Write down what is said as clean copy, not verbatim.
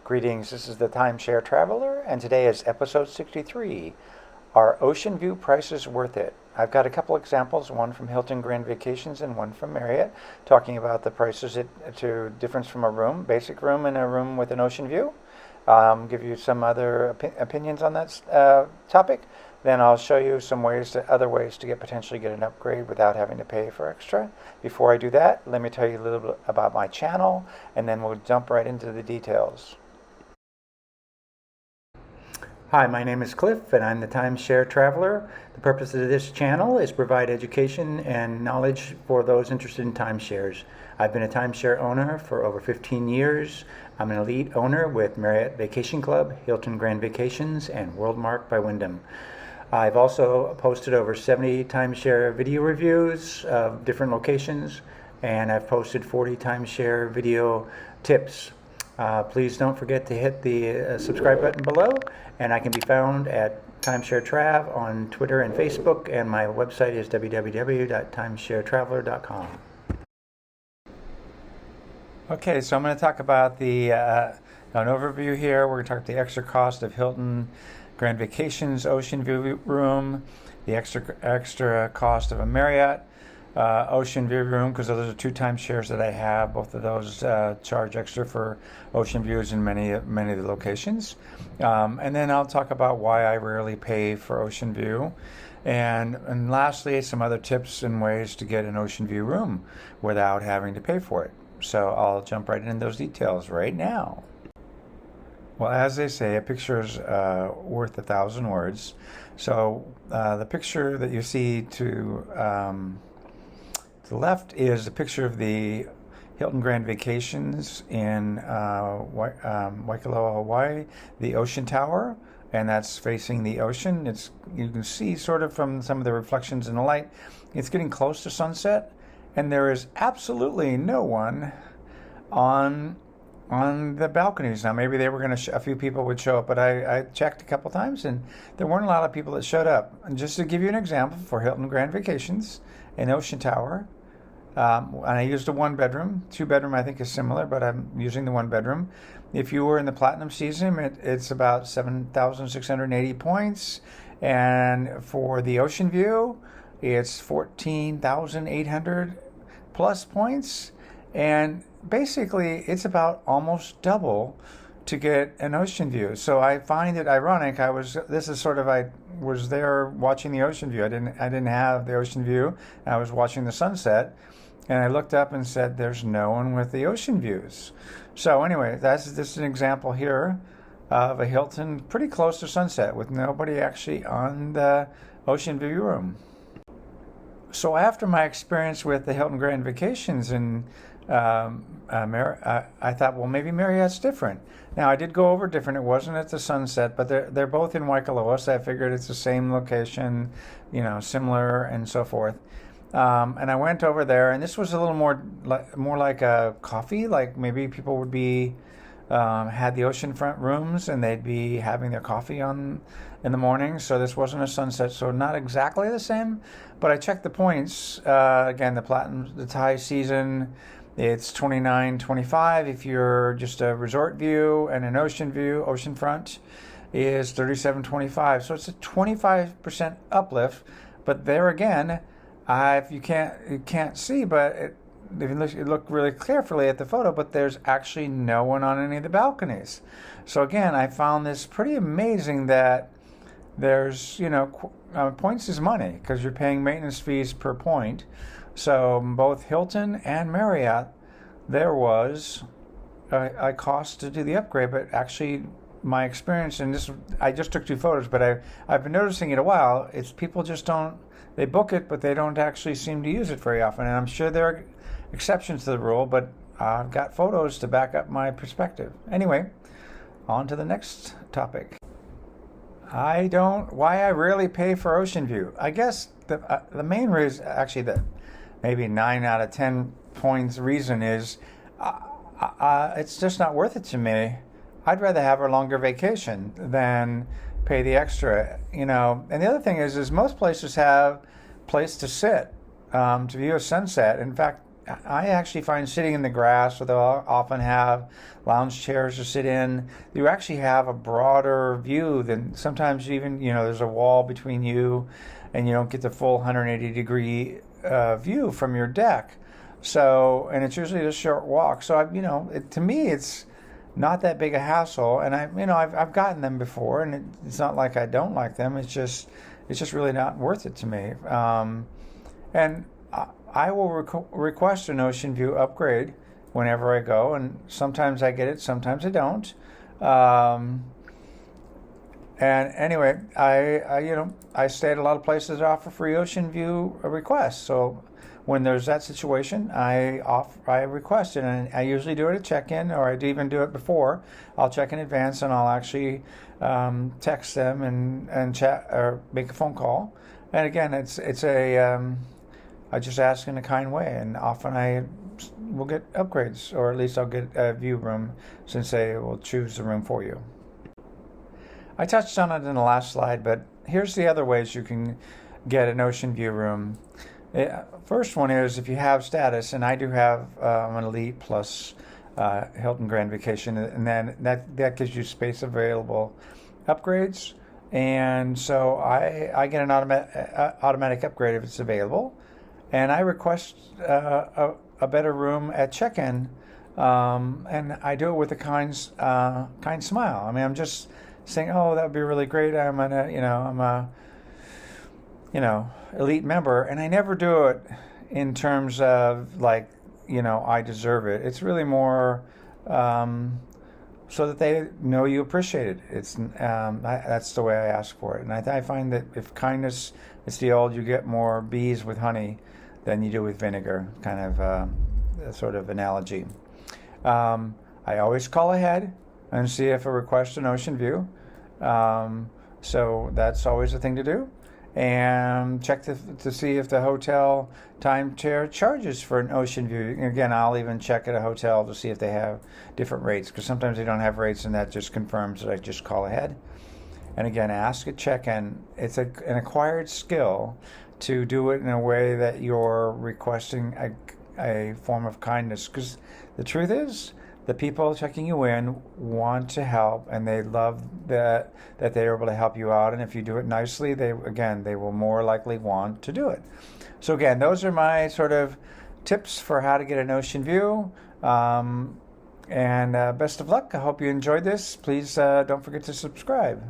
Greetings, this is the Timeshare Traveler, and today is episode 63. Are ocean view prices worth it? I've got a couple examples, one from Hilton Grand Vacations and one from Marriott, talking about the prices to difference from a room, basic room and a room with an ocean view. Give you some other opinions on that topic. Then I'll show you some other ways to potentially get an upgrade without having to pay for extra. Before I do that, let me tell you a little bit about my channel, and then we'll jump right into the details. Hi, my name is Cliff, and I'm the Timeshare Traveler. The purpose of this channel is to provide education and knowledge for those interested in timeshares. I've been a timeshare owner for over 15 years. I'm an elite owner with Marriott Vacation Club, Hilton Grand Vacations, and WorldMark by Wyndham. I've also posted over 70 timeshare video reviews of different locations, and I've posted 40 timeshare video tips. Please don't forget to hit the subscribe button below, and I can be found at Timeshare Trav on Twitter and Facebook, and my website is www.timesharetraveler.com. Okay, so I'm going to talk about an overview here. We're going to talk about the extra cost of Hilton Grand Vacations Ocean View Room, the extra cost of a Marriott Ocean View Room, because those are two timeshares that I have. Both of those charge extra for ocean views in many of the locations. And then I'll talk about why I rarely pay for ocean view. And lastly, some other tips and ways to get an ocean view room without having to pay for it. So I'll jump right into those details right now. Well, as they say, a picture is worth 1,000 words. So the picture that you see to the left is a picture of the Hilton Grand Vacations in Waikoloa, Hawaii, the Ocean Tower, and that's facing the ocean. You can see sort of from some of the reflections in the light, it's getting close to sunset, and there is absolutely no one on the balconies. Now, maybe they were going to a few people would show up, but I checked a couple times and there weren't a lot of people that showed up. And just to give you an example, for Hilton Grand Vacations in Ocean Tower, and I used a one-bedroom. Two-bedroom I think is similar, but I'm using the one-bedroom. If you were in the Platinum season, it's about 7,680 points, and for the Ocean View, it's 14,800 plus points, and basically it's about almost double to get an ocean view. So I find it ironic. I was there watching the ocean view. I didn't have the ocean view. I was watching the sunset, and I looked up and said, there's no one with the ocean views. So anyway, this is an example here of a Hilton pretty close to sunset with nobody actually on the ocean view room. So after my experience with the Hilton Grand Vacations in I thought, well, maybe Marriott's different. Now, I did go over different. It wasn't at the sunset, but they're both in Waikoloa, so I figured it's the same location, similar and so forth. And I went over there, and this was a little more like a coffee, like maybe people would be had the oceanfront rooms, and they'd be having their coffee in the morning. So this wasn't a sunset, so not exactly the same. But I checked the points. Again, the Thai season, it's 29.25 if you're just a resort view, and an ocean view, oceanfront, is 37.25. So it's a 25% uplift. But there again, you can't see, but if you look really carefully at the photo, but there's actually no one on any of the balconies. So again, I found this pretty amazing that there's, points is money because you're paying maintenance fees per point. So both Hilton and Marriott, there was a cost to do the upgrade, but actually my experience, and I just took two photos, but I've been noticing it a while, it's people just they book it, but they don't actually seem to use it very often. And I'm sure there are exceptions to the rule, but I've got photos to back up my perspective. Anyway, on to the next topic. Why I rarely pay for ocean view. I guess the main reason, actually the maybe 9 out of 10 points reason is it's just not worth it to me. I'd rather have a longer vacation than pay the extra, And the other thing is most places have place to sit to view a sunset. In fact, I actually find sitting in the grass, where they'll often have lounge chairs to sit in, you actually have a broader view than sometimes even, there's a wall between you and you don't get the full 180-degree view from your deck. So, and it's usually a short walk. So, to me, it's not that big a hassle. And I've gotten them before, and it's not like I don't like them. It's just really not worth it to me. And I will request an ocean view upgrade whenever I go, and sometimes I get it, sometimes I don't. And anyway, I stay at a lot of places that offer free ocean view requests. So when there's that situation, I request it, and I usually do it at check-in, or I even do it before. I'll check in advance, and I'll actually text them and chat or make a phone call. And again, I just ask in a kind way, and often I will get upgrades, or at least I'll get a view room, since they will choose the room for you. I touched on it in the last slide, but here's the other ways you can get an ocean view room. First one is if you have status, and I do have an Elite plus Hilton Grand Vacation, and then that gives you space available upgrades, and so I get an automatic upgrade if it's available, and I request a better room at check-in, and I do it with a kind smile. I mean, I'm just saying, oh, that would be really great. I'm a elite member, and I never do it in terms of like, I deserve it. It's really more so that they know you appreciate it. It's that's the way I ask for it, and I find that if kindness, it's the old, you get more bees with honey than you do with vinegar kind of sort of analogy. I always call ahead and see if I request an ocean view. So that's always a thing to do. And check to see if the hotel timeshare charges for an ocean view. Again, I'll even check at a hotel to see if they have different rates, because sometimes they don't have rates, and that just confirms that I just call ahead. And again, ask at check-in. It's an acquired skill to do it in a way that you're requesting a form of kindness, because the truth is, the people checking you in want to help, and they love that they're able to help you out. And if you do it nicely, they will more likely want to do it. So again, those are my sort of tips for how to get an ocean view. And best of luck. I hope you enjoyed this. Please don't forget to subscribe.